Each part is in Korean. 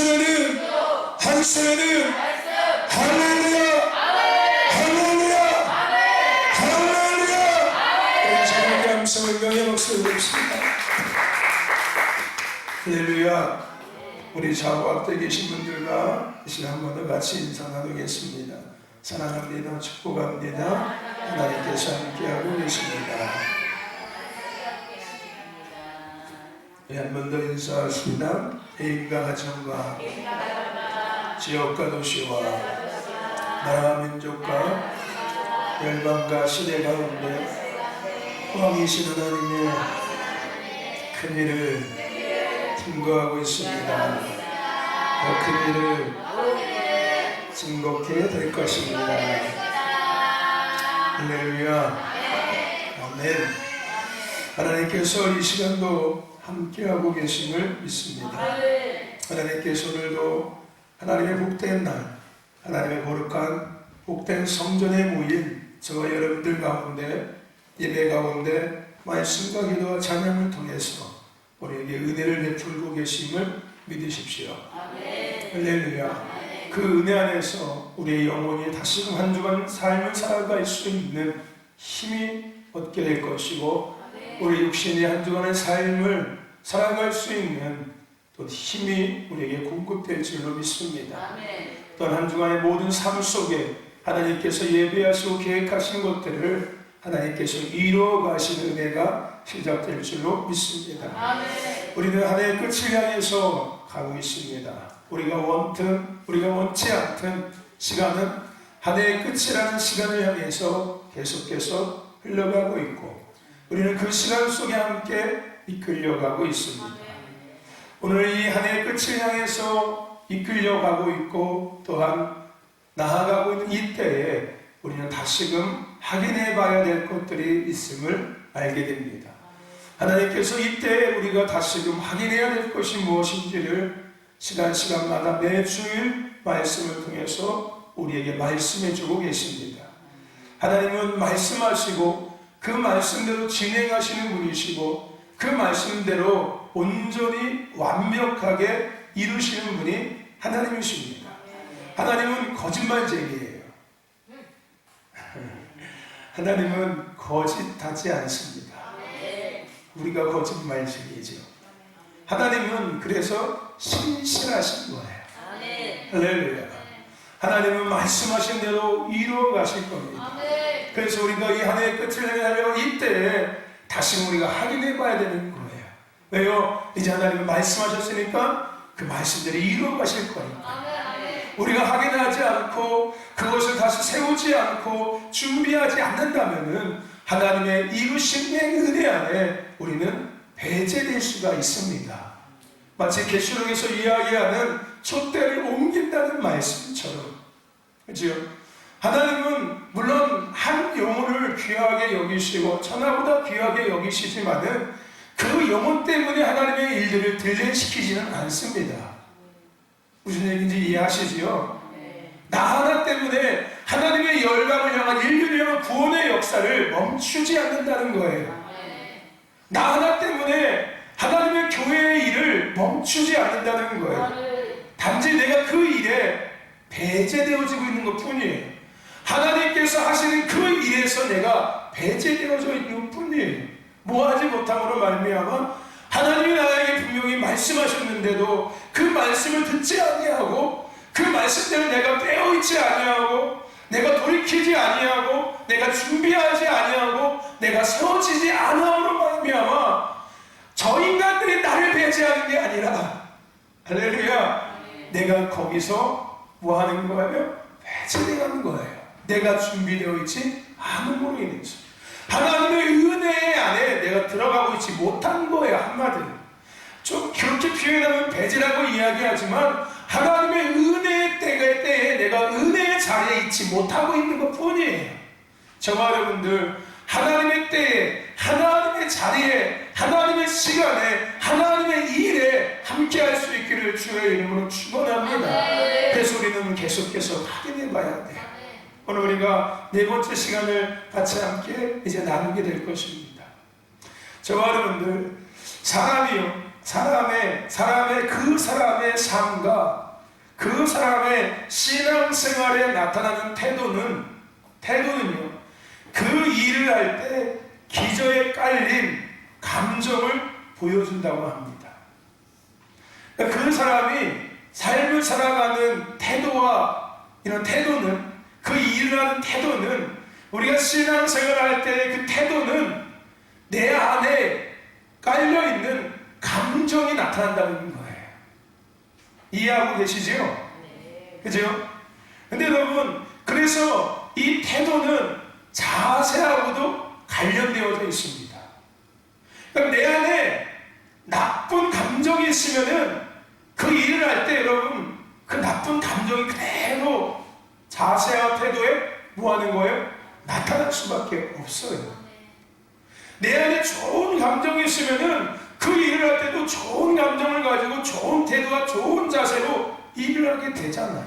손에는 할렐루야, 할렐루야, 할렐루야. 우리 자녀의 함성을 명예 목소리로 듣습니다. 할렐루야. 우리 좌우 앞에 계신 분들과 이 시간 한 번 더 같이 인사 나누겠습니다. 사랑합니다. 축복합니다. 하나님께서 함께하고 계십니다. 한 번 더 인사하십니다. 개인과 가정과 지역과 도시와 나라와 민족과 열방과 시대 가운데 왕이신 하나님의 큰 일을 증거하고 있습니다. 그 큰 일을 증거케 될 것입니다. 할렐루야. 아멘. 하나님께서 이 시간도 함께하고 계심을 믿습니다. 하나님께서 오늘도 하나님의 복된 날, 하나님의 거룩한 복된 성전에 모인 저와 여러분들 가운데, 예배 가운데 말씀과 기도와 찬양을 통해서 우리에게 은혜를 베풀고 계심을 믿으십시오. 할렐루야. 그 은혜 안에서 우리의 영혼이 다시금 한 주간 삶을 살아갈 수 있는 힘이 얻게 될 것이고, 우리 육신이 한 주간의 삶을 살아갈 수 있는 또 힘이 우리에게 공급될 줄로 믿습니다. 또한 한 주간의 모든 삶 속에 하나님께서 예배하시고 계획하신 것들을 하나님께서 이루어 가시는 은혜가 시작될 줄로 믿습니다. 우리는 한 해의 끝을 향해서 가고 있습니다. 우리가 원든 우리가 원치 않든 시간은 한 해의 끝이라는 시간을 향해서 계속해서 흘러가고 있고, 우리는 그 시간 속에 함께 이끌려가고 있습니다. 오늘 이 한 해의 끝을 향해서 이끌려가고 있고, 또한 나아가고 있는 이때에 우리는 다시금 확인해 봐야 될 것들이 있음을 알게 됩니다. 하나님께서 이때에 우리가 다시금 확인해야 될 것이 무엇인지를 시간마다 매주일 말씀을 통해서 우리에게 말씀해 주고 계십니다. 하나님은 말씀하시고 그 말씀대로 진행하시는 분이시고, 그 말씀대로 온전히 완벽하게 이루시는 분이 하나님이십니다. 하나님은 거짓말쟁이에요. 하나님은 거짓하지 않습니다. 우리가 거짓말쟁이죠. 하나님은 그래서 신실하신 거예요. 할렐루야. 하나님은 말씀하신 대로 이루어 가실 겁니다. 그래서 우리가 이 한 해의 끝을 향하여 이때에 다시 우리가 확인해 봐야 되는 거예요. 왜요? 이제 하나님은 말씀하셨으니까 그 말씀대로 이루어 가실 거니까. 우리가 확인하지 않고 그것을 다시 세우지 않고 준비하지 않는다면은 하나님의 이루심의 은혜 안에 우리는 배제될 수가 있습니다. 마치 계시록에서 이야기하는 촛대를 옮긴다는 말씀처럼, 그렇죠? 하나님은 물론 한 영혼을 귀하게 여기시고 천하보다 귀하게 여기시지만은 그 영혼 때문에 하나님의 일들을 딜레이시키지는 않습니다. 무슨 얘기인지 이해하시지요? 나 하나 때문에 하나님의 열방을 향한 인류를 향한 구원의 역사를 멈추지 않는다는 거예요. 나 하나 때문에 하나님의 교회의 일을 멈추지 않는다는 거예요. 단지 내가 그 일에 배제되어지고 있는 것 뿐이에요. 하나님께서 하시는 그 일에서 내가 배제되어져 있는 뿐이에요. 뭐하지 못함으로 말미암아 하나님이 나에게 분명히 말씀하셨는데도 그 말씀을 듣지 아니하고, 그 말씀대로 내가 깨어있지 아니하고, 내가 돌이키지 아니하고, 내가 준비하지 아니하고, 내가 세워지지 않음으로 말미암아 저 인간들이 나를 배제하는 게 아니라, 할렐루야, 내가 거기서 뭐 하는 거예요? 배제되는 거예요. 내가 준비되어 있지 않음으로 인해서 하나님의 은혜 안에 내가 들어가고 있지 못한 거예요. 한마디로 좀 그렇게 표현하면 배제라고 이야기하지만, 하나님의 은혜의 때에 내가 은혜의 자리에 있지 못하고 있는 것 뿐이에요. 저와 여러분들 하나님의 때에, 하나님의 자리에, 하나님의 시간에, 하나님의 일에 함께 할 수 있기를 주의 이름으로 축원합니다. 그래서 우리는 계속해서 확인해 봐야 돼요. 오늘 우리가 네 번째 시간을 같이 함께 이제 나누게 될 것입니다. 저와 여러분들, 사람이요 사람의 그 사람의 삶과 그 사람의 신앙생활에 나타나는 태도는요, 그 일을 할 때 기저에 깔린 감정을 보여준다고 합니다. 그 사람이 삶을 살아가는 태도와 이런 태도는, 그 일을 하는 태도는, 우리가 신앙생활을 할 때 그 태도는 내 안에 깔려있는 감정이 나타난다는 거예요. 이해하고 계시죠? 네. 그죠? 근데 여러분, 그래서 이 태도는 자세하고도 관련되어져 있습니다. 그러니까 내 안에 나쁜 감정이 있으면은 그 일을 할 때 여러분, 그 나쁜 감정이 그대로 자세와 태도에 뭐 하는 거예요? 나타날 수밖에 없어요. 내 안에 좋은 감정이 있으면은 그 일을 할 때도 좋은 감정을 가지고 좋은 태도와 좋은 자세로 일을 하게 되잖아요.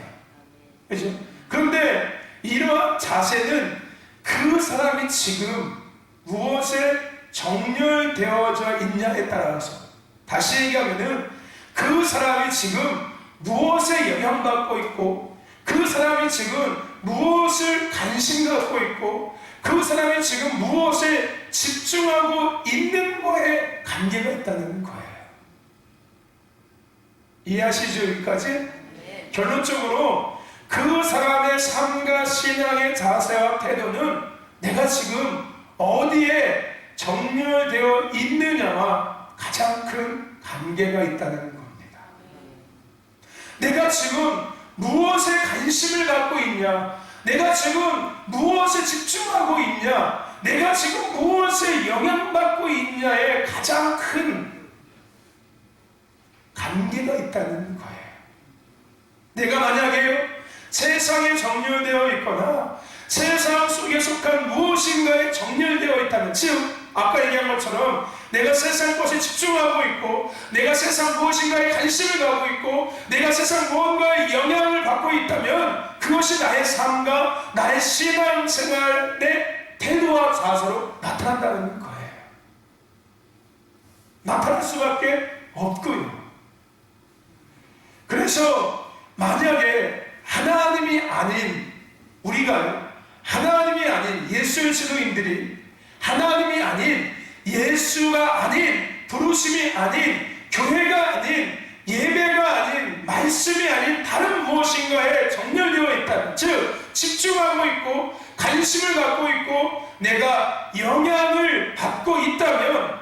그죠? 그런데 이러한 자세는 그 사람이 지금 무엇에 정렬되어져 있냐에 따라서, 다시 얘기하면은 그 사람이 지금 무엇에 영향받고 있고, 그 사람이 지금 무엇을 관심 갖고 있고, 그 사람이 지금 무엇에 집중하고 있는 거에 관계가 있다는 거예요. 이해하시죠? 여기까지? 네. 결론적으로 그 사람의 삶과 신앙의 자세와 태도는 내가 지금 어디에 정렬되어 있느냐와 가장 큰 관계가 있다는 겁니다. 내가 지금 무엇에 관심을 갖고 있냐, 내가 지금 무엇에 집중하고 있냐, 내가 지금 무엇에 영향받고 있냐에 가장 큰 관계가 있다는 거예요. 내가 만약에 세상에 정렬되어 있거나 세상 속에 속한 무엇인가에 정렬되어 있다면, 즉 아까 얘기한 것처럼 내가 세상 것에 집중하고 있고, 내가 세상 무엇인가에 관심을 갖고 있고, 내가 세상 무언가에 영향을 받고 있다면 그것이 나의 삶과 나의 신앙생활의 태도와 자세로 나타난다는 거예요. 나타날 수밖에 없고요. 그래서 만약에 하나님이 아닌 우리가요, 하나님이 아닌 예수의 신도인들이, 하나님이 아닌 예수가 아닌, 부르심이 아닌, 교회가 아닌, 예배가 아닌, 말씀이 아닌 다른 무엇인가에 정렬되어 있다면, 즉 집중하고 있고 관심을 갖고 있고 내가 영향을 받고 있다면,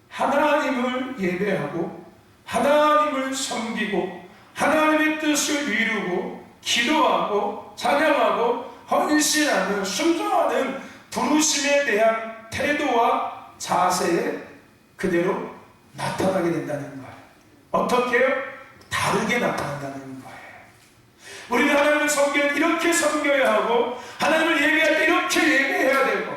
하나님을 예배하고 하나님을 섬기고 하나님의 뜻을 이루고 기도하고 찬양하고 헌신하는, 순종하는 부르심에 대한 태도와 자세에 그대로 나타나게 된다는 거예요. 어떻게 해요? 다르게 나타난다는 거예요. 우리는 하나님을 섬기는 이렇게 섬겨야 하고, 하나님을 예배할 때 이렇게 예배해야 되고,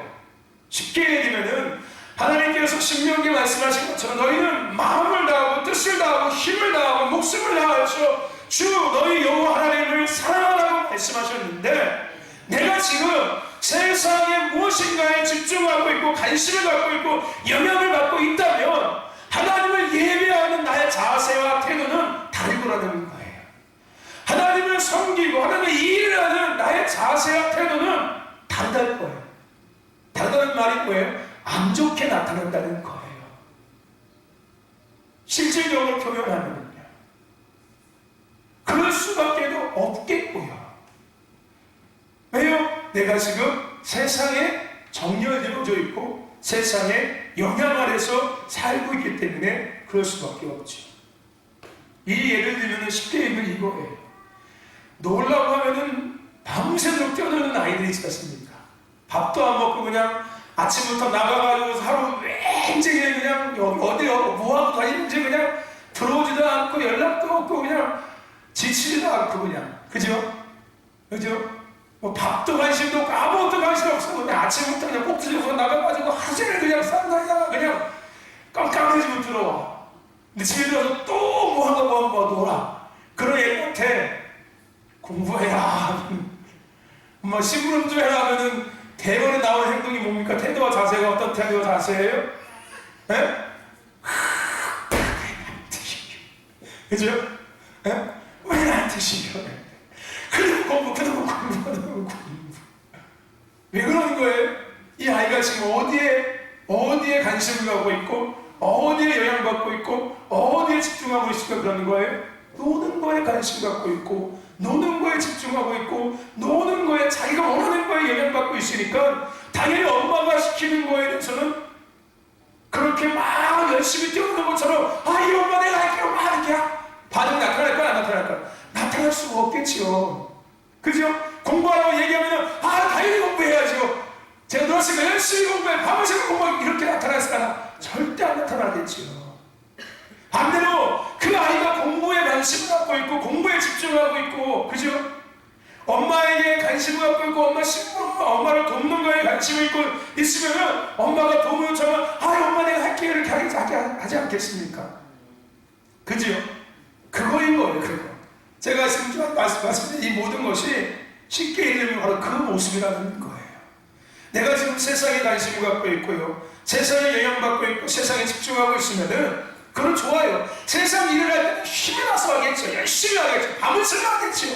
쉽게 얘기하면은 하나님께서 신명기에 말씀하신 것처럼 너희는 마음을 다하고 뜻을 다하고 힘을 다하고 목숨을 다하여서 주 너희 여호와 하나님을 사랑하라고 말씀하셨는데, 내가 지금 세상에 무엇인가에 집중하고 있고 관심을 갖고 있고 영향을 받고 있다면 하나님을 예배하는 나의 자세와 태도는 다를 거라는 거예요. 하나님을 섬기고 하나님의 일을 하는 나의 자세와 태도는 다르다는 거예요. 다르다는 말이 뭐예요? 안 좋게 나타난다는 거예요. 실질적으로 표현하면요, 그럴 수밖에 없겠고요. 왜요? 내가 지금 세상에 정렬되어져 있고 세상에 영향 아래서 살고 있기 때문에 그럴 수밖에 없죠. 이 예를 들면 쉽게 얘기하면 이거예요. 놀라고 하면은 밤새도록 뛰어노는 아이들이 있지 않습니까? 밥도 안 먹고 그냥 아침부터 나가가지고 하루 왠지 그냥 어디 뭐하고 다니는지 그냥 들어오지도 않고 연락도 없고 그냥 지치지도 않고 그냥, 그죠? 그죠? 뭐 밥도 관심도 없고 아무것도 관심 없어. 그냥 아침부터 그냥 꼭 들여서 나가가지고 하루 종일 그냥 싼다냐 그냥 깜깜해지고 들어와. 근데 집에 들어서 또 뭐한가 놀아. 그런 애한테 공부해라, 뭐 심부름 좀 해라 하면은 대번에 나오는 행동이 뭡니까? 태도와 자세가 어떤 태도와 자세예요? 예? 그죠? 왜 나한테 시켜? 그러면 공부, 그러면 공부, 그러면 공부. 왜 그러는 거예요? 이 아이가 지금 어디에 관심을 갖고 있고, 어디에 영향받고 있고, 어디에 집중하고 있으니까 그러는 거예요? 노는 거에 관심 갖고 있고, 노는 거에 집중하고 있고, 노는 거에 자기가 원하는 거에 영향받고 있으니까 당연히 엄마가 시키는 거에 대해서는 그렇게 막 열심히 뛰어오는 것처럼 이 엄마 내가 할게요 막 이렇게 반응 나타날까 안 나타날까? 나타날 수가 없겠지요. 그죠? 공부하라고 얘기하면 당연히 공부해야죠. 제가 놀았으니까 열심히 공부해 밤새 공부하고 이렇게 나타날까? 절대 안 나타나겠지요. 반대로 그 아이가 공부에 관심을 갖고 있고 공부에 집중하고 있고, 그죠? 엄마에게 관심을 갖고 있고 엄마를 돕는 거에 관심이 있고 있으면은 엄마가 도움을 주면 엄마 내가 할게요 이렇게 하지 않겠습니까? 그죠? 그거인 거예요. 그거. 제가 지금 말씀드린 이 모든 것이 쉽게 얘기하면 바로 그 모습이라는 거예요. 내가 지금 세상에 관심을 갖고 있고요, 세상에 영향받고 있고 세상에 집중하고 있으면은 그건 좋아요. 세상 일을 할 때는 힘이 나서 하겠죠. 열심히 하겠죠. 밤을 새워 하겠죠.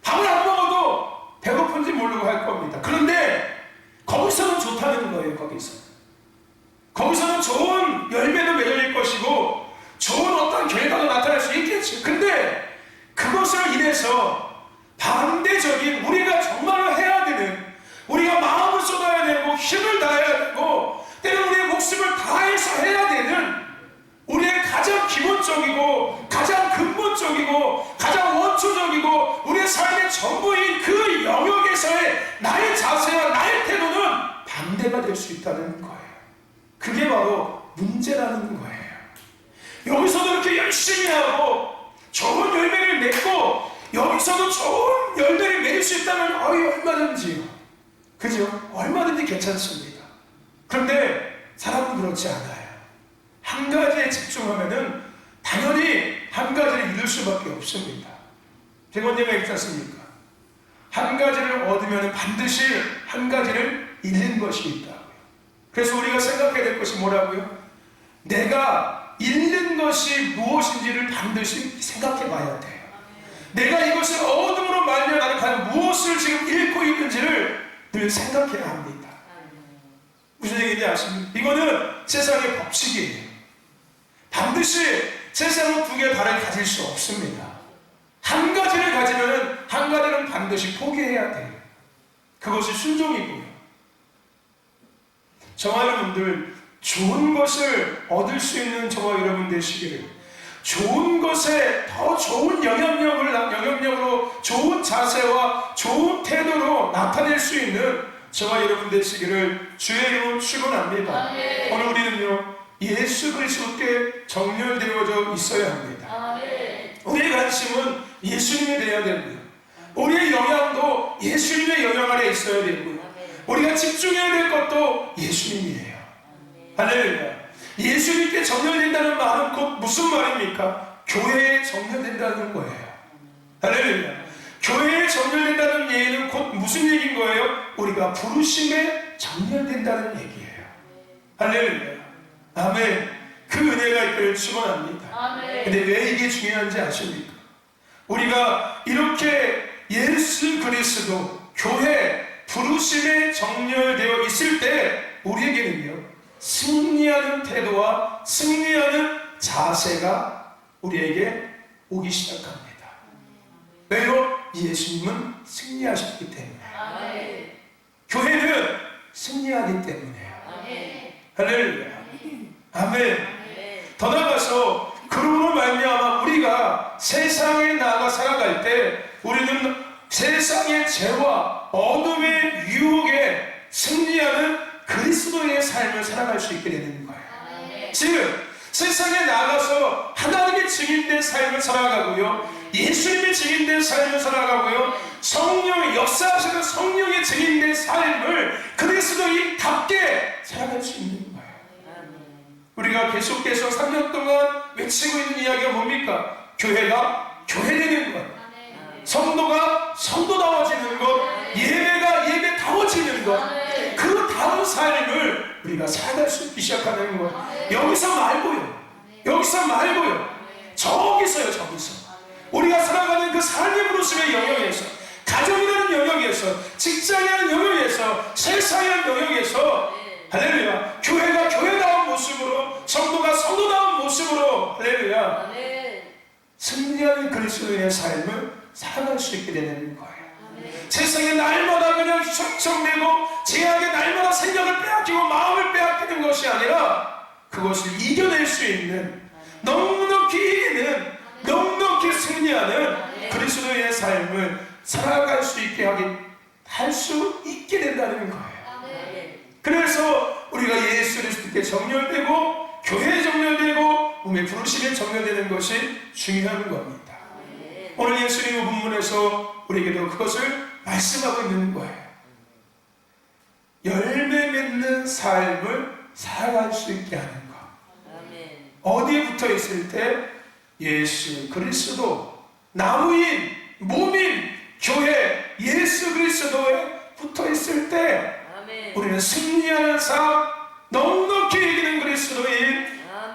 밥을 안 먹어도 배고픈지 모르고 할 겁니다. 그런데 거기서는 좋다는 거예요. 거기서는 좋은 열매도 맺어질 것이고 좋은 어떤 결과가 나타날 수 있겠죠. 근데 그것을 인해서 반대적인 우리가 정말로 해야 되는, 우리가 마음을 쏟아야 되고 힘을 다해야 되고 때로는 우리의 목숨을 다해서 해야 되는 우리의 가장 기본적이고 가장 근본적이고 가장 원초적이고 우리의 삶의 전부인 그 영역에서의 나의 자세와 나의 태도는 반대가 될 수 있다는 거예요. 그게 바로 문제라는 거예요. 여기서도 이렇게 열심히 하고 좋은 열매를 맺고 여기서도 좋은 열매를 맺을 수 있다면 얼마든지요. 그죠? 얼마든지 괜찮습니다. 그런데 사람은 그렇지 않아요. 한 가지에 집중하면은 당연히 한 가지를 잃을 수밖에 없습니다. 제가 언젠가 읽지 않습니까? 한 가지를 얻으면 반드시 한 가지를 잃는 것이 있다고요. 그래서 우리가 생각해야 될 것이 뭐라고요? 내가 잃는 것이 무엇인지를 반드시 생각해 봐야 돼요. 내가 이것을 얻음으로 말미암아 나는 과연 무엇을 지금 잃고 있는지를 늘 생각해야 합니다. 무슨 얘기인지 아십니까? 이거는 세상의 법칙이에요. 반드시 세상은 두 개의 발을 가질 수 없습니다. 한 가지를 가지면 한 가지는 반드시 포기해야 돼요. 그것이 순종이고요. 저와 여러분들 좋은 것을 얻을 수 있는 저와 여러분 되시기를, 좋은 것에 더 좋은 영향력으로 좋은 자세와 좋은 태도로 나타낼 수 있는 저와 여러분 되시기를 주의 이름으로 축원합니다. 오늘 우리는요 예수 그리스도께 정렬되어져 있어야 합니다. 우리의 관심은 예수님이 되어야 되고요, 우리의 영향도 예수님의 영향 아래 있어야 되고요, 우리가 집중해야 될 것도 예수님이에요. 할렐루야. 예수님께 정렬된다는 말은 곧 무슨 말입니까? 교회에 정렬된다는 거예요. 할렐루야. 교회에 정렬된다는 얘기는 곧 무슨 얘기인 거예요? 우리가 부르심에 정렬된다는 얘기예요. 할렐루야. 아멘. 그 은혜가 있기를 축원합니다. 근데 왜 이게 중요한지 아십니까? 우리가 이렇게 예수 그리스도 교회 부르심에 정렬되어 있을 때 우리에게는요 승리하는 태도와 승리하는 자세가 우리에게 오기 시작합니다. 왜요? 예수님은 승리하셨기 때문에. 교회는 승리하기 때문에. 할렐루야. 아멘. 더 나아가서 그러므로 말미암아 우리가 세상에 나가 살아갈 때 우리는 세상의 죄와 어둠의 유혹에 승리하는 그리스도의 삶을 살아갈 수 있게 되는 거예요. 즉 세상에 나가서 하나님의 증인된 삶을 살아가고요, 예수님의 증인된 삶을 살아가고요, 성령의 역사하시는 성령의 증인된 삶을 그리스도인답게 살아갈 수 있는 거예요. 우리가 계속해서 3년 동안 외치고 있는 이야기가 뭡니까? 교회가 교회되는 것, 성도가 성도다워지는 것, 예배가 예배다워지는 것, 그 다른 삶을 우리가 살아갈 수 있기 시작하는 것. 여기서 말고요, 저기서요, 저기서. 우리가 살아가는 그 삶의 부르심의 영역에서, 가정이라는 영역에서, 직장이라는 영역에서, 세상이라는 영역에서, 할렐루야, 교회가 교회다운 모습으로, 성도가 성도다운 모습으로, 할렐루야, 승리하는 그리스도인의 삶을 살아갈 수 있게 되는 거예요. 세상에 날마다 그냥 휘청휘청대고 제약에 날마다 생각을 빼앗기고 마음을 빼앗기는 것이 아니라 그것을 이겨낼 수 있는, 넉넉히 이기는, 넉넉히 승리하는 그리스도의 삶을 살아갈 수 있게 할 수 있게 된다는 거예요. 그래서 우리가 예수 그리스도께 정렬되고 교회에 정렬되고 몸의 부르심에 정렬되는 것이 중요한 겁니다. 오늘 예수님의 본문에서 우리에게도 그것을 말씀하고 있는 거예요. 열매 맺는 삶을 살아갈 수 있게 하는 것. 어디에 붙어 있을 때? 예수 그리스도, 나무인, 몸인, 교회, 예수 그리스도에 붙어 있을 때 우리는 승리하는 삶, 넉넉히 이기는 그리스도인,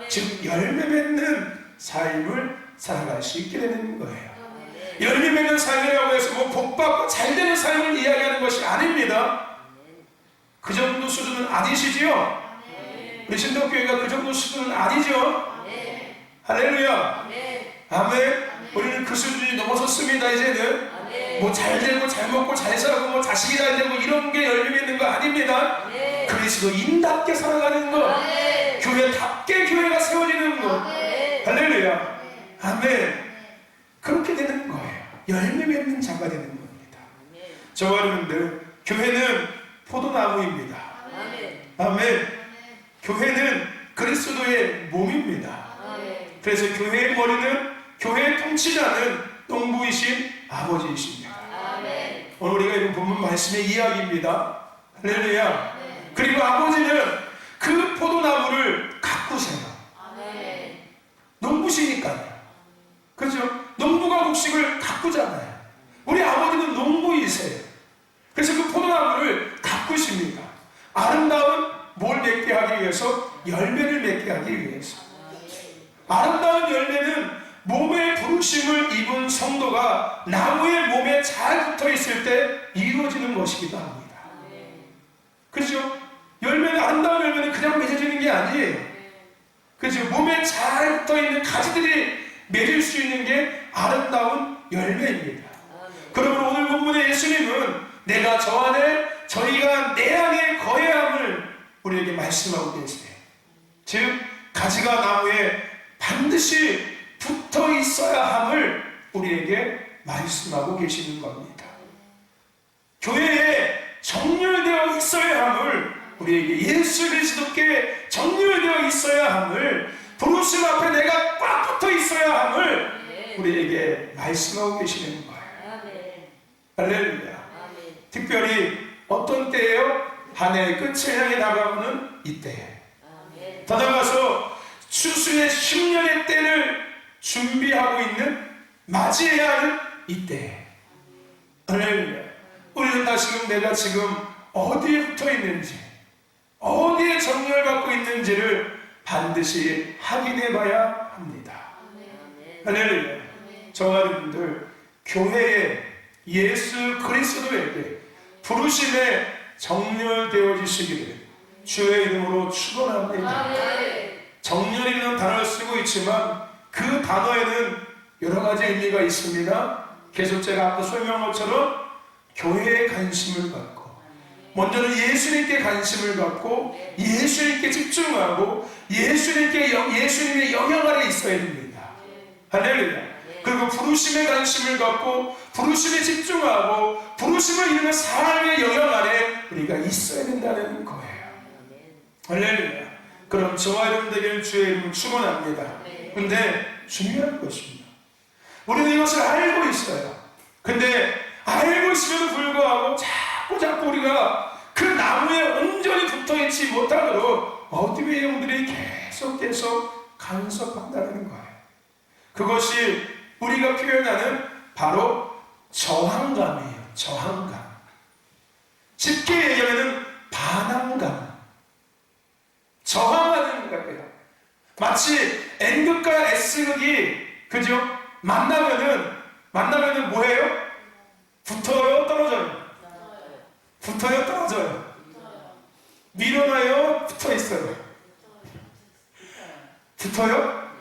즉 열매 맺는 삶을 살아갈 수 있게 되는 거예요. 열매 맺는 삶이라고 해서 뭐 복받고 잘되는 삶을 이야기하는 것이 아닙니다. 그 정도 수준은 아니시지요? 우리 신덕교회가 그 정도 수준은 아니죠? 할렐루야. 아멘. 우리는 그 수준이 넘어섰습니다. 이제는 뭐 잘되고 잘 먹고 잘 살고 뭐 자식이 잘 되고 이런 게 열매 맺는 거 아닙니다. 그리스도인답게 살아가는 것, 교회답게 교회가 세워지는 것. 할렐루야. 아멘. 그렇게 되는 거예요. 열매 맺는 자가 되는 겁니다. 저와 여러분들, 교회는 포도나무입니다. 아멘. 교회는 그리스도의 몸입니다. 그래서 교회의 머리는, 교회의 통치자는 농부이신 아버지이십니다. 오늘 우리가 읽은 본문 말씀의 이야기입니다. 할렐루야. 그리고 아버지는 그 포도나무를 가꾸세요. 농부시니까요. 그렇죠? 농부가 곡식을 가꾸잖아요. 우리 아버지는 농부이세요. 그래서 그 포도나무를 가꾸십니다. 아름다운 뭘 맺게 하기 위해서? 열매를 맺게 하기 위해서. 아름다운 열매는 몸의 부르심을 입은 성도가 나무의 몸에 잘 붙어 있을 때 이루어지는 것이기도 합니다. 그렇죠? 열매는, 아름다운 열매는 그냥 맺어지는 게 아니에요. 그렇죠? 몸에 잘 붙어 있는 가지들이 맺을 수 있는 게 아름다운 열매입니다. 그러므로 오늘 본문의 예수님은 내가 저 안에, 저희가 내 안에 거해함을 우리에게 말씀하고 계세요. 즉 가지가 나무에 반드시 붙어 있어야 함을 우리에게 말씀하고 계시는 겁니다. 교회에 정렬되어 있어야 함을, 우리에게 예수 그리스도께 정렬되어 있어야 함을, 부르심 앞에 내가 꽉 붙어 있어야 함을 우리에게 말씀하고 계시는 거예요. 할렐루야. 특별히 어떤 때예요? 한 해의 끝을 향해 다가오는 이때에, 더 나아가서 추수의 10년의 때를 준비하고 있는, 맞이해야 하는 이때에, 할렐루야. 우리는 다시금 내가 지금 어디에 붙어 있는지, 어디에 정렬받고 있는지를 반드시 확인해 봐야 합니다. 할렐루야. 저와 여러분들, 교회에 예수 그리스도에게 부르심에 정렬되어지시기를 주의 이름으로 축원합니다. 정렬이라는 단어를 쓰고 있지만 그 단어에는 여러 가지 의미가 있습니다. 계속 제가 아까 설명한 것처럼 교회에 관심을 갖고, 먼저는 예수님께 관심을 갖고 예수님께 집중하고 예수님의 영향 아래 있어야 됩니다. 할렐루야. 그리고 부르심에 관심을 갖고 부르심에 집중하고 부르심을 이루는 삶의 영향 아래 우리가 있어야 된다는 거예요. 할렐루야. 그럼 저와 여러분들에게 주의 이름을 축원합니다. 근데 중요한 것입니다. 우리는 이것을 알고 있어요. 근데 알고 있음에도 불구하고 자꾸 우리가 그 나무에 온전히 붙어있지 못하도록 어둠의 영들이 계속 간섭한다는 거예요. 그것이 우리가 표현하는 바로 저항감이에요. 저항감. 쉽게 얘기하면 반항감. 저항하는 거예요. 마치 N극과 S극이 그죠? 만나면은 뭐해요? 붙어요, 떨어져요? 붙어요, 떨어져요? 밀어놔요, 붙어 있어요? 붙어요?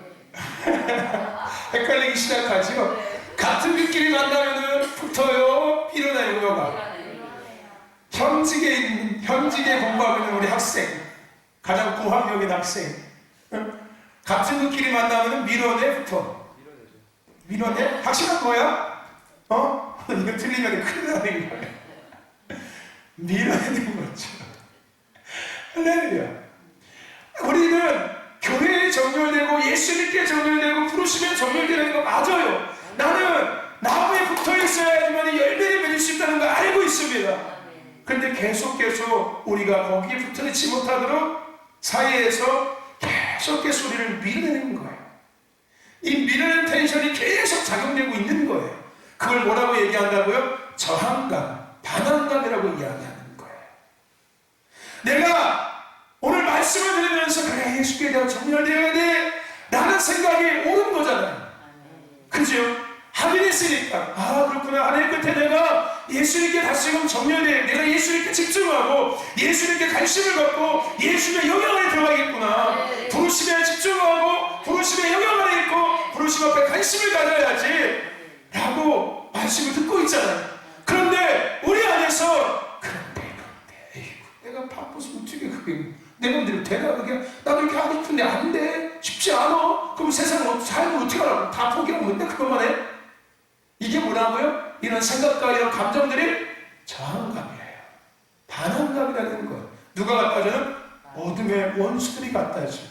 헷갈리기 시작하죠? 같은 분끼리 만나면은 붙어요, 밀어놔요, 뭐가? 현직에 공부하고 있는 우리 학생, 가장 고학력인 학생, 같은 분끼리 만나면은 밀어내, 붙어? 밀어내? 확실한 거야? 이거 틀리면 큰일 나는 거야. 밀어내는 거죠. 할렐루야. 우리는 교회에 정렬되고 예수 믿게 정렬되고 부르시면 정렬되는 거 맞아요. 나는 나무에 붙어 있어야지만 열매를 맺을 수 있다는 걸 알고 있습니다. 그런데 계속 우리가 거기에 붙어 있지 못하도록 사이에서 계속 우리를 밀어내는 거예요. 이 밀어내는 텐션이 계속 작용되고 있는 거예요. 그걸 뭐라고 얘기한다고요? 저항감, 반항감이라고 이야기하는 거예요. 내가 오늘 말씀을 들으면서 그래, 예수께 내가 정렬되어야 돼 라는 생각이 옳은 거잖아요. 그죠? 확인했으니까 그렇구나. 하나님 끝에 내가 예수님께 다시금 정렬돼, 내가 예수님께 집중하고 예수님께 관심을 갖고 예수님의 영향 안에 들어가겠구나. 부르심에 집중하고 부르심의 영향 안에 있고 부르심 앞에 관심을 가져야지 라고 말씀을 듣고 있잖아요. 그런데 우리 안에서 내가 바빠서 어떻게 그게 내 맘대로 되나? 나도 이렇게 하고 싶은데 안 돼. 쉽지 않아. 그럼 세상을 삶을 어떻게 하라고? 다 포기하면 근데 그것만 해? 이게 뭐라고요? 이런 생각과 이런 감정들이 저항감이에요. 반항감이라는 거예요. 누가 갖다 주는? 어둠의 원수들이 갖다 주는.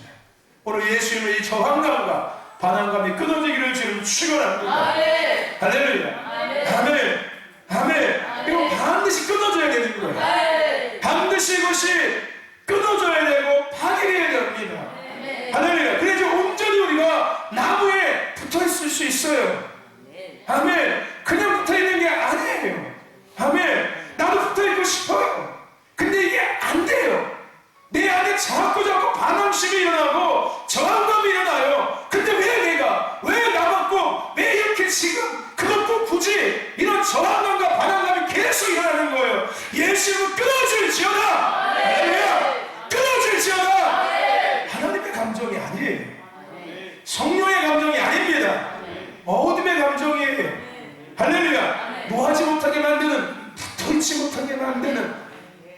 오늘 예수님의 이 저항감과 반항감이 끊어지기를 지금 축원합니다. 할렐루야. 아멘. 이거 반드시 끊어져야 되는 거예요. 반드시 이것이 끊어져야 되고 파괴해야 됩니다. 할렐루야. 그래서 온전히 우리가 나무에 붙어 있을 수 있어요. 아멘. 그냥 붙어 있는 게 아니에요. 아멘. 나도 붙어 있고 싶어요. 근데 이게 안 돼요. 내 안에 자꾸 반항심이 일어나고 저항감이 일어나요. 근데 왜 나만 왜 이렇게 지금 그것도 굳이 이런 저항감과 반항감이 계속 일어나는 거예요. 예수님은 끊어질지어다. 끊어질지어다. 하나님의 감정이 아니에요. 성령의 감정이 아닙니다. 어둠의 감정이에요. 할렐루야. 노하지 못하게 만드는, 붙어있지 못하게 만드는.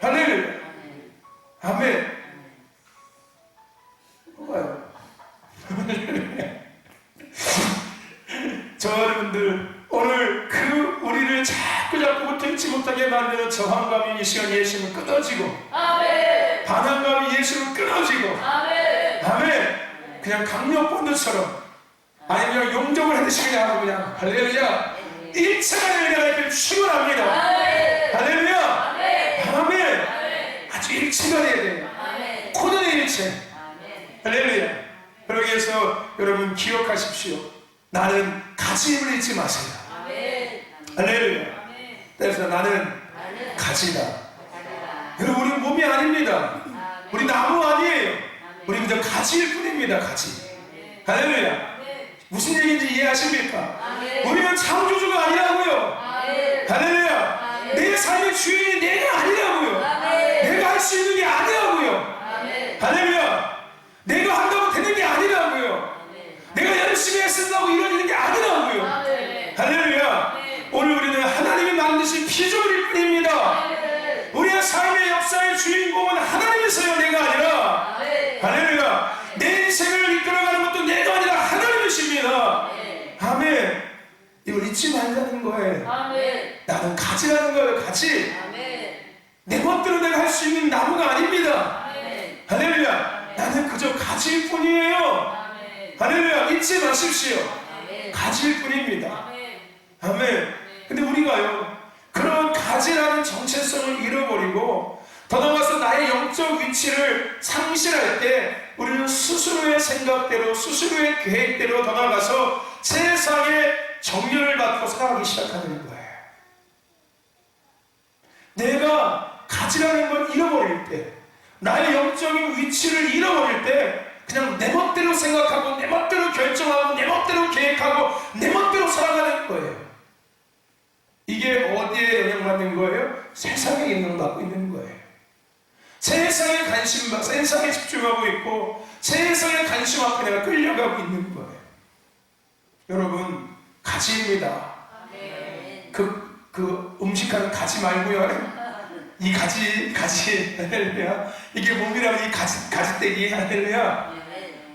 할렐루야. 아멘. 뭐가요? 저 여러분들 오늘 우리를 자꾸 붙어있지 못하게 만드는 저항감이 이 시간 예수님은 끊어지고, 아멘. 반항감이 예수님은 끊어지고, 아멘. 그냥 강력 본드처럼 아니면 용접을 하듯이 그냥 할렐루야. 일체가 되기를 축원합니다. 할렐루야. 아멘. 아주 일체가 돼야 돼요. 코드의 일체. 할렐루야. 그러기 위해서 여러분 기억하십시오. 나는 가지를 잊지 마세요. 할렐루야. 그래서 나는 가지다. 여러분 우리 몸이 아닙니다. 우리 나무 아니에요. 우리 그저 가지일 뿐입니다. 가지. 할렐루야. 무슨 얘기인지 이해하십니까? 우리는 창조주가 아니라고요. 할렐루야. 내 삶의 주인이 내가 아니라고요. 내가 할 수 있는 게 아니라고요. 할렐루야. 내가 한다고 되는 게 아니라고요. 내가 열심히 했쓴다고 이루어지는 게 아니라고요. 할렐루야. 오늘 우리는 하나님이 만드신 피조물일 뿐입니다. 우리의 삶의 역사의 주인공은 하나님이세요. 내가 아니라. 할렐루야. 내 인생을 이끌어가는 것도 내가 아니라 하나님이십니다. 아멘. 이걸 잊지 말라는 거예요. 나는 가지라는 거예요. 가지. 내 멋대로 내가 할 수 있는 나무가 아닙니다. 할렐루야. 나는 그저 가지일 뿐이에요. 할렐루야. 잊지 마십시오. 가지일 뿐입니다. 아멘. 근데 우리가요, 그런 가지라는 정체성을 잃어버리고 더 나아가서 나의 영적 위치를 상실할 때 우리는 스스로의 생각대로, 스스로의 계획대로 더 나아가서 세상의 정렬을 받고 살아가기 시작하는 거예요. 내가 가지라는 걸 잃어버릴 때, 나의 영적인 위치를 잃어버릴 때 그냥 내 멋대로 생각하고 내 멋대로 결정하고 내 멋대로 계획하고 내 멋대로 살아가는 거예요. 이게 어디에 영향받는 거예요? 세상에 영향받고 있는 거예요. 세상에 세상에 집중하고 있고 세상의 관심 앞에 내가 끌려가고 있는 거예요. 여러분, 가지입니다. 그 음식하는 가지 말고요. 이 가지, 할렐루야. 이게 몸이라면 이 가지떼기, 할렐루야.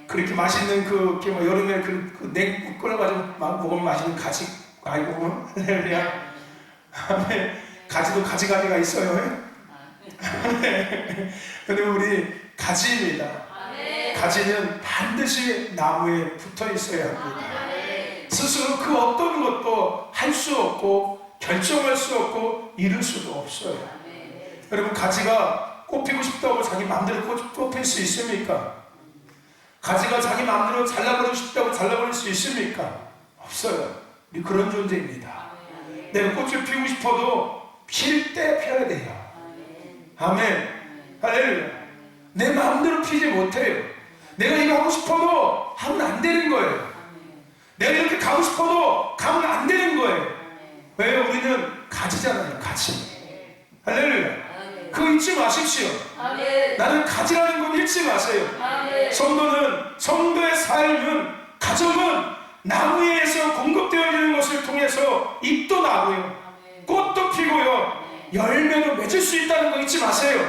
그렇게 맛있는 이렇게 여름에 냉국 끓여가지고 막 먹으면 맛있는 가지, 알고 보면, 할렐루야. 가지도 가지가 있어요. 근데 우리 가지입니다. 가지는 반드시 나무에 붙어 있어야 합니다. 스스로 그 어떤 것도 할 수 없고 결정할 수 없고 이룰 수도 없어요. 여러분, 가지가 꽃피고 싶다고 자기 마음대로 꽃필 수 있습니까? 가지가 자기 마음대로 잘라버리고 싶다고 잘라버릴 수 있습니까? 없어요. 우리 그런 존재입니다. 내가 꽃을 피우고 싶어도 필 때 피워야 돼요. 아멘. 할렐루야. 내 마음대로 피지 못해요. 내가 이거 하고 싶어도 하면 안 되는 거예요. 내가 이렇게 가고 싶어도 가면 안 되는 거예요. 왜요? 우리는 가지잖아요. 가지. 할렐루야. 그거 잊지 마십시오. 나는 가지라는 건 잊지 마세요. 성도의 삶은, 가정은 나무에서 공급되어지는 것을 통해서 잎도 나고요, 꽃도 피고요, 열매도 맺을 수 있다는 거 잊지 마세요.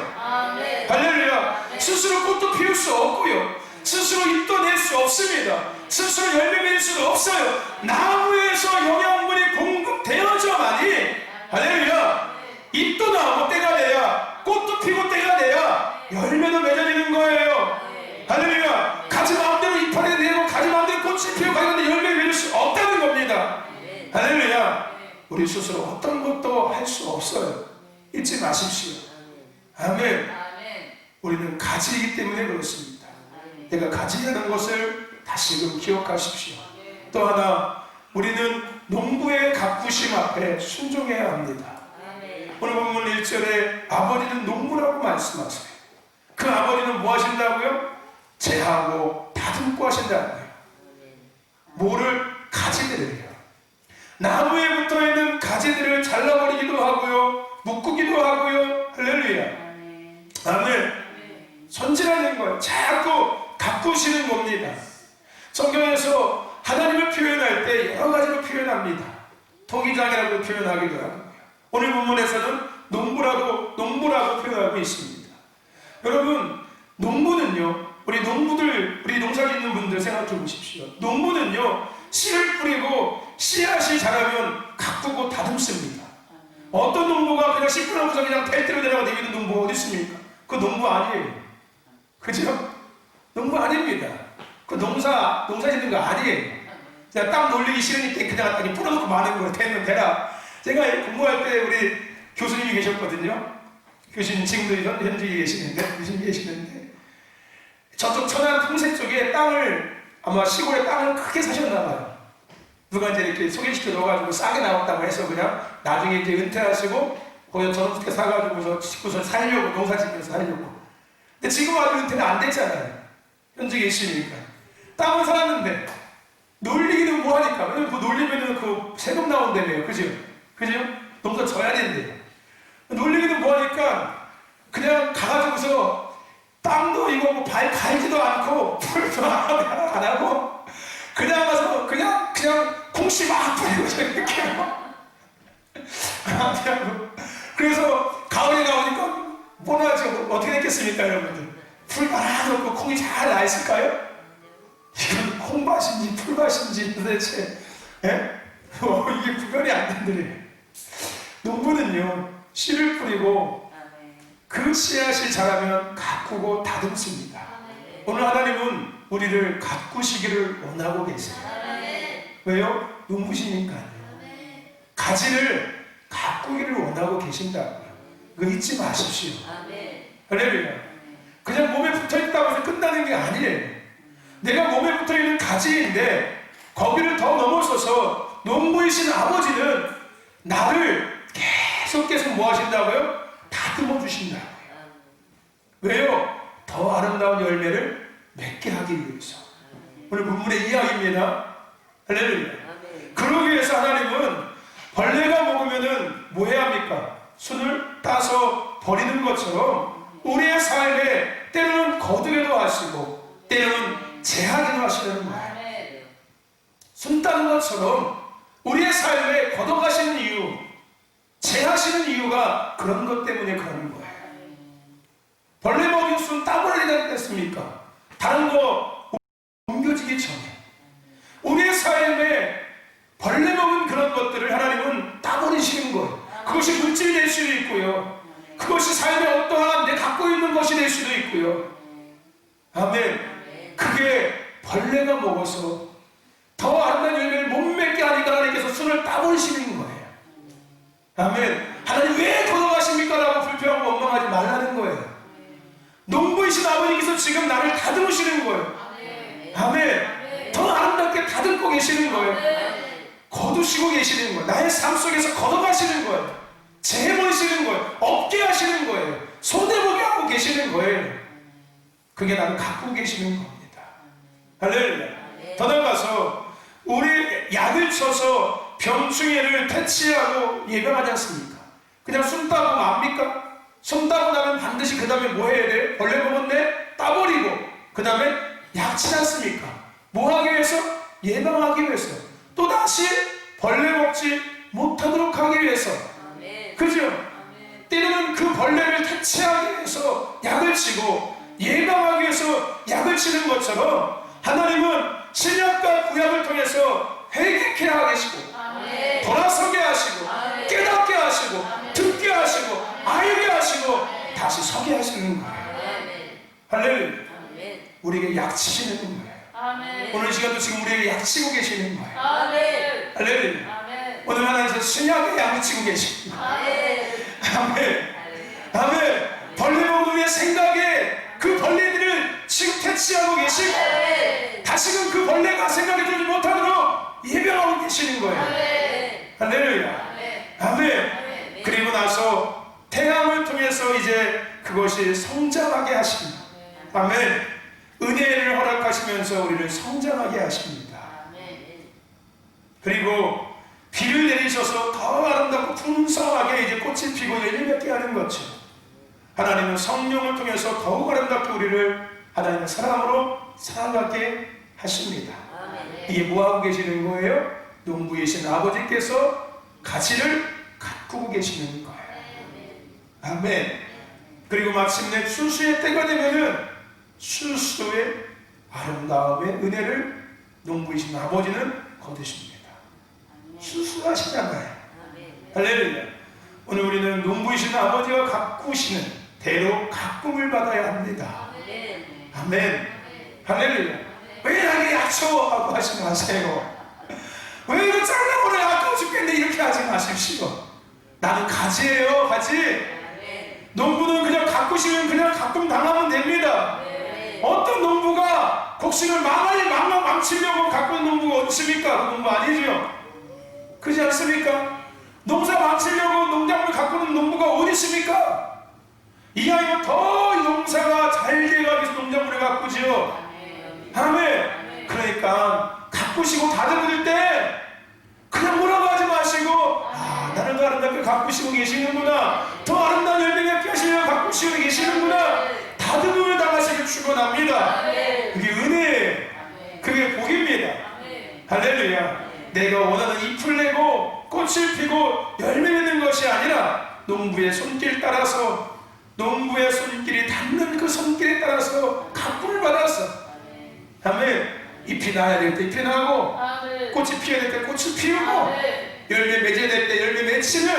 할렐루야. 스스로 꽃도 피울 수 없고요, 스스로 잎도 낼 수 없습니다. 스스로 열매 맺을 수도 없어요. 나무에서 영양분이 공급되어져만이, 할렐루야, 잎도 나오고 때가 돼야, 꽃도 피고 때가 돼야 열매도 맺어지는 거예요. 할렐루야. 가지 마음대로 잎을 내고 가지 마음대로 꽃을 피우고 가는데 열매 맺을 수 없다는 겁니다. 할렐루야. 우리 스스로 어떤 것도 할 수 없어요. 잊지 마십시오. 아멘. 우리는 가지이기 때문에 그렇습니다. 내가 가지라는 것을 다시금 기억하십시오. 또 하나, 우리는 농부의 가꾸심 앞에 순종해야 합니다. 오늘 본문 1절에 아버지는 농부라고 말씀하세요. 그 아버지는 뭐 하신다고요? 제하고 다듬고 하신다고요. 뭐를? 가지들을요. 나무에 붙어있는 가지들을 잘라버리기도 하고요, 묶기도 하고요. 할렐루야. 아멘. 손질하는 거예요. 자꾸 가꾸시는 겁니다. 성경에서 하나님을 표현할 때 여러 가지로 표현합니다. 토기장이라고 표현하기도 하고, 오늘 본문에서는 농부라고 표현하고 있습니다. 여러분, 농부는요, 우리 농사 짓는 분들 생각해 보십시오. 농부는요, 씨를 뿌리고 씨앗이 자라면 가꾸고 다듬습니다. 어떤 농부가 그냥 씨 뿌려서 그냥 벨트로 내려가 내미는 농부가 어디 있습니까? 그 농부 아니에요. 그죠? 농부 아닙니다. 그 농사 짓는 거 아니에요. 그냥 땅 놀리기 싫으니까 그냥 갖다 뿌려놓고 마는 거예요. 되면 되라. 제가 공부할 때 우리 교수님이 계셨거든요. 교수님 지금도 현직에 계시는데 저쪽 천안 통세 쪽에 땅을, 아마 시골에 땅을 크게 사셨나 봐요. 누가 이제 이렇게 소개시켜 줘가지고 싸게 나왔다고 해서 그냥 나중에 이제 은퇴하시고 거기서 전원주택 사가지고서 짓고서 살려고, 농사 짓면서 살려고. 근데 지금 아직 은퇴는 안 됐잖아요. 현직에 있으니까. 땅은 살았는데 놀리기는 뭐하니까. 왜냐면 그 놀리면은 그 세금 나온다며요. 그죠? 농사 져야 된대요. 놀리기는 뭐하니까 그냥 가가지고서 땅도 이거 뭐 갈지도 않고 풀도 안 하고 그냥 가서 그냥 콩씨 막 뿌리고 이렇게 그래서 가을에 나오니까 뭐나죠? 어떻게 됐겠습니까, 여러분들? 풀 많아졌고 콩이 잘 나 있을까요? 이건 콩밭인지 풀밭인지 도대체, 예? 이게 구별이 안 된다네요. 농부는요, 씨를 뿌리고 그 씨앗이 자라면 가꾸고 다듬습니다. 오늘 하나님은 우리를 가꾸시기를 원하고 계세요. 왜요? 농부시니까요. 가지를 가꾸기를 원하고 계신다고요. 그거 잊지 마십시오. 할렐루야. 그냥 몸에 붙어있다고 해서 끝나는 게 아니에요. 내가 몸에 붙어있는 가지인데 거기를 더 넘어서서 농부이신 아버지는 나를 계속 뭐 하신다고요? 다듬어 주신다고요. 왜요? 더 아름다운 열매를 맺게 하기 위해서. 오늘 본문의 이야기입니다. 할렐루야. 그러기 위해서 하나님은 벌레가 먹으면은 뭐 해야 합니까? 손을 따서 버리는 것처럼 우리의 삶에 때로는 거두게도 하시고 때로는 제하기도 하시는 거예요. 손 따는 것처럼 우리의 삶에 걷어가시는 이유, 제하시는 이유가 그런 것 때문에 그러는 거예요. 벌레 먹인 손 따버리다 했습니까? 다른 거 옮겨지기 전에 우리의 삶에 벌레 먹은 그런 것들을 하나님은 따버리시는 거예요. 그것이 물질이 될 수도 있고요, 그것이 삶의 어떠한 내 갖고 있는 것이 될 수도 있고요. 아멘. 그게 벌레가 먹어서 더 아름다운 열매를 못 맺게 하니까 하나님께서 손을 따버리시는 거예요. 아멘. 하나님 왜 걸어가십니까? 라고 불평하고 원망하지 말라는 거예요. 농부이신 아버지께서 지금 나를 다듬으시는 거예요. 아멘. 더 아름답게 다듬고 계시는 거예요. 거두시고 계시는 거예요. 나의 삶 속에서 걷어가시는 거예요. 재해버리시는 거예요. 없게 하시는 거예요. 손해보게 하고 계시는 거예요. 그게 나를 갖고 계시는 겁니다. 할렐루야. 더 나아가서 우리 약을 쳐서 병충해를 퇴치하고 예방하지 않습니까? 그냥 손 따고 맙니까? 손 따고 나면 반드시 그 다음에 뭐 해야 돼? 벌레 먹었네? 따버리고 그 다음에 약 치지 않습니까? 뭐 하기 위해서? 예방하기 위해서. 또다시 벌레 먹지 못하도록 하기 위해서. 그죠? 때로는 그 벌레를 퇴치하기 위해서 약을 치고 예방하기 위해서 약을 치는 것처럼 하나님은 신약과 구약을 통해서 회개케 하시고 돌아서게 하시고 깨닫게 하시고 듣게 하시고 알게 하시고 다시 서게 하시는 거예요. 할렐루야. 우리에게 약치시는 거예요. 오늘 시간도 지금 우리에게 약치고 계시는 거예요. 할렐루야. 오늘 하나님께서 신약에 약치고 계십니다. 아멘. 아멘. 벌레 먹는 우리의 생각에 그 벌레들을 지금 퇴치하고 계시고 다시금 그 벌레가 생각이 들지 못하도록 예방하고 계시는 거예요. 할렐루야. 아멘. 그리고 나서 태양을 통해서 이제 그것이 성장하게 하십니다. 아멘. 은혜를 허락하시면서 우리를 성장하게 하십니다. 그리고 비를 내리셔서 더 아름답고 풍성하게 이제 꽃이 피고 열매 맺게 하는 것처럼 하나님은 성령을 통해서 더욱 아름답게 우리를 하나님의 사랑으로 살아가게 하십니다. 이게 뭐하고 계시는 거예요? 농부이신 아버지께서 가지를 가꾸고 계시는 거예요. 아멘. 그리고 마침내 추수의 때가 되면은 추수의 아름다움의 은혜를 농부이신 아버지는 거두십니다. 수수하시잖아요. 할렐루야. 오늘 우리는 농부이신 아버지가 가꾸시는 대로 가꿈을 받아야 합니다. 아멘. 할렐루야. 왜 나에게 약초 하고 하지 마세요. 왜 이거 잘라버려 아까워 죽겠네 이렇게 하지 마십시오. 나는 가지예요. 가지. 농부는 그냥 가꾸시면 그냥 가끔 당하면 됩니다. 어떤 농부가 곡식을 망치려고 가꾸는 농부가 어디 있습니까? 그 농부 아니죠. 그렇지 않습니까? 농사 망치려고 농작물 가꾸는 농부가 어디 있습니까? 이왕이면 더 농사가 잘 돼가기 위해서 농작물을 가꾸지요. 아멘. 그러니까 가꾸시고 다듬을 때 그냥 뭐라고 하지 마시고 나를 더 아름답게 가꾸시고 계시는구나, 더 아름다운 열매 맺게 하시려고 가꾸시고 계시는구나, 다듬음을 당하시길 축원합니다. 그게 은혜예요. 그게 복입니다. 할렐루야. 내가 원하는 잎을 내고 꽃을 피고 열매 맺는 것이 아니라 농부의 손길 따라서, 농부의 손길이 닿는 그 손길에 따라서 가꾸를 받았어. 아멘. 잎이 나야 될 때 잎이 나고 꽃이 피어야 될 때 꽃을 피우고 열매 맺어야 될 때 열매 맺히는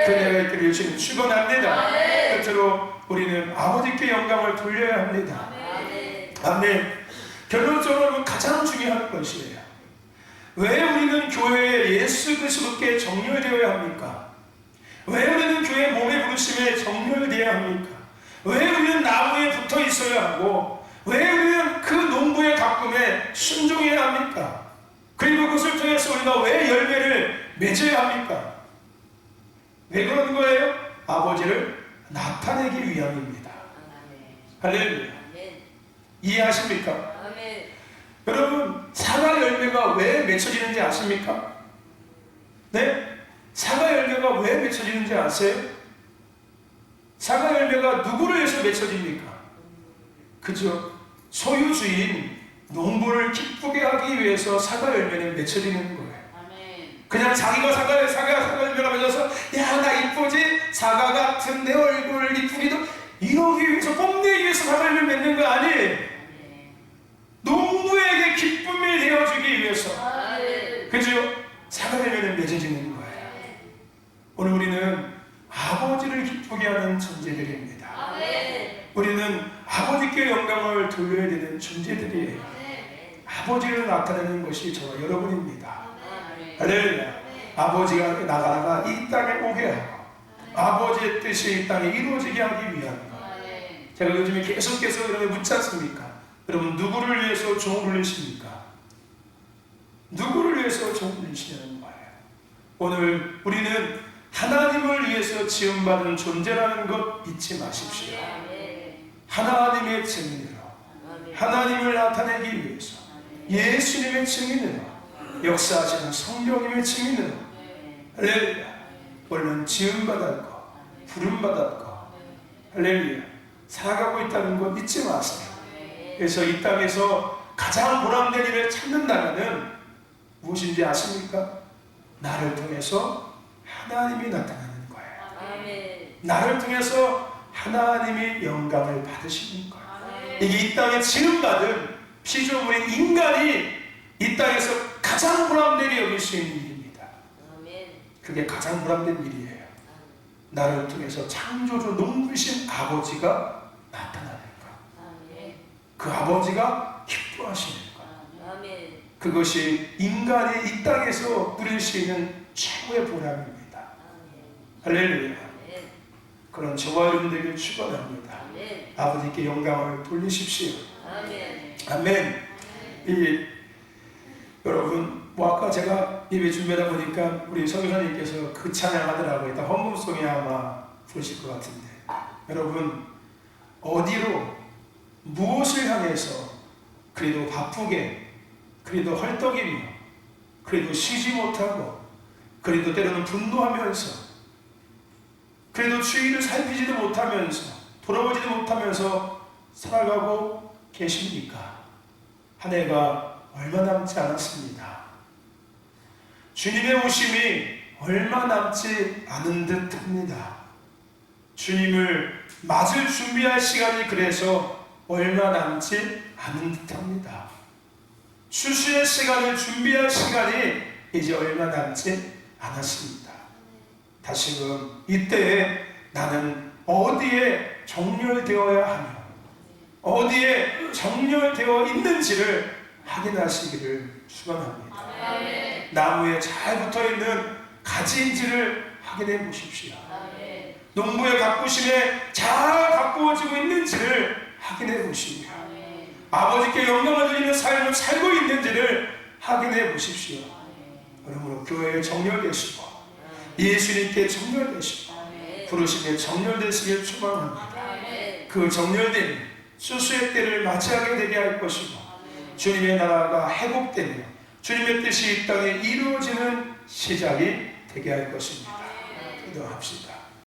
그녀가 있기를 주님 축원합니다. 끝으로 우리는 아버지께 영광을 돌려야 합니다. 아멘. 결론적으로 가장 중요한 것이에요. 왜 우리는 교회에 예수 그리스도께 정렬되어야 합니까? 왜 우리는 교회 몸의 부르심에 정렬되어야 합니까? 왜 우리는 나무에 붙어 있어야 하고 왜 우리는 그 농부의 가꿈에 순종해야 합니까? 그리고 그것을 통해서 우리가 왜 열매를 맺어야 합니까? 왜 그런 거예요? 아버지를 나타내기 위함입니다. 할렐루야. 이해하십니까? 여러분, 사과 열매가 왜 맺혀지는지 아십니까? 네? 사과 열매가 왜 맺혀지는지 아세요? 사과 열매가 누구를 위해서 맺혀집니까? 그죠? 소유주인 농부를 기쁘게 하기 위해서 사과 열매는 맺혀지는 거예요. 그냥 자기가 사과 열매가 맺어서 야, 나 이쁘지? 사과 같은 내 얼굴 이쁘기도 이러기 위해서 뽐내기 위해서 사과 열매 맺는 거 아니에요. 농부에게 기쁨이 되어주기 위해서. 그죠? 사과 열매는 맺어지는 거예요. 오늘 우리는 아버지를 기쁘게 하는 존재들입니다. 우리는 아버지께 영광을 돌려야 되는 존재들이에요. 아버지를 나타내는 것이 저와 여러분입니다. 할렐루야. 아버지가 나가다가 이 땅에 오게 하고 아버지의 뜻이 이 땅에 이루어지게 하기 위한 것. 제가 요즘에 계속해서 여러분 묻지 않습니까? 여러분, 누구를 위해서 종을 울리십니까? 누구를 위해서 종을 울리시냐는 거예요. 오늘 우리는 하나님을 위해서 지음받은 존재라는 것 잊지 마십시오. 하나님의 증인으로, 하나님을 나타내기 위해서, 예수님의 증인으로, 역사하시는 성령님의 증인으로, 할렐루야, 우리는 지음받았고 부름받았고 할렐루야 살아가고 있다는 것 잊지 마세요. 그래서 이 땅에서 가장 보람된 일을 찾는다면 무엇인지 아십니까? 나를 통해서 하나님이 나타나는 거예요. 나를 통해서 하나님이 영광을 받으시는 거예요. 이게 이 땅에 지음받은 피조물인 인간이 이 땅에서 가장 보람되게 여길 수 있는 일입니다. 그게 가장 보람된 일이에요. 나를 통해서 창조주 농부이신 아버지가 나타나는 것. 그 아버지가 기뻐하시는 것. 그것이 인간이 이 땅에서 누릴 수 있는 최고의 보람입니다. 할렐루야. 그런 저와 여러분 되길 축원합니다. 아버지께 영광을 돌리십시오. 아멘. 여러분, 아까 제가 예배 준비하다 보니까 우리 성교사님께서 그 찬양하더라고요. 일단 헌금송이 아마 부르실 것 같은데, 여러분, 어디로 무엇을 향해서 그래도 바쁘게, 그래도 헐떡이며, 그래도 쉬지 못하고, 그래도 때로는 분노하면서, 그래도 주의를 살피지도 못하면서, 돌아보지도 못하면서 살아가고 계십니까? 한 해가 얼마 남지 않았습니다. 주님의 오심이 얼마 남지 않은 듯 합니다. 주님을 맞을 준비할 시간이 그래서 얼마 남지 않은 듯 합니다. 추수의 시간을 준비할 시간이 이제 얼마 남지 않았습니다. 다시금 이때에 나는 어디에 정렬되어야 하며 어디에 정렬되어 있는지를 확인하시기를 축원합니다. 나무에 잘 붙어있는 가지인지를 확인해 보십시오. 농부의 가꾸심에 잘 가꾸어지고 있는지를 확인해 보십시오. 아버지께 영광을 드리는 삶을 살고 있는지를 확인해 보십시오. 그러므로 교회에 정렬되시고 예수님께 정렬되시고 부르심에 정렬되시길 축원합니다. 그 정렬된 수수의 때를 맞이하게 되게 할 것이고 주님의 나라가 회복되며 주님의 뜻이 이 땅에 이루어지는 시작이 되게 할 것입니다. 기도합시다.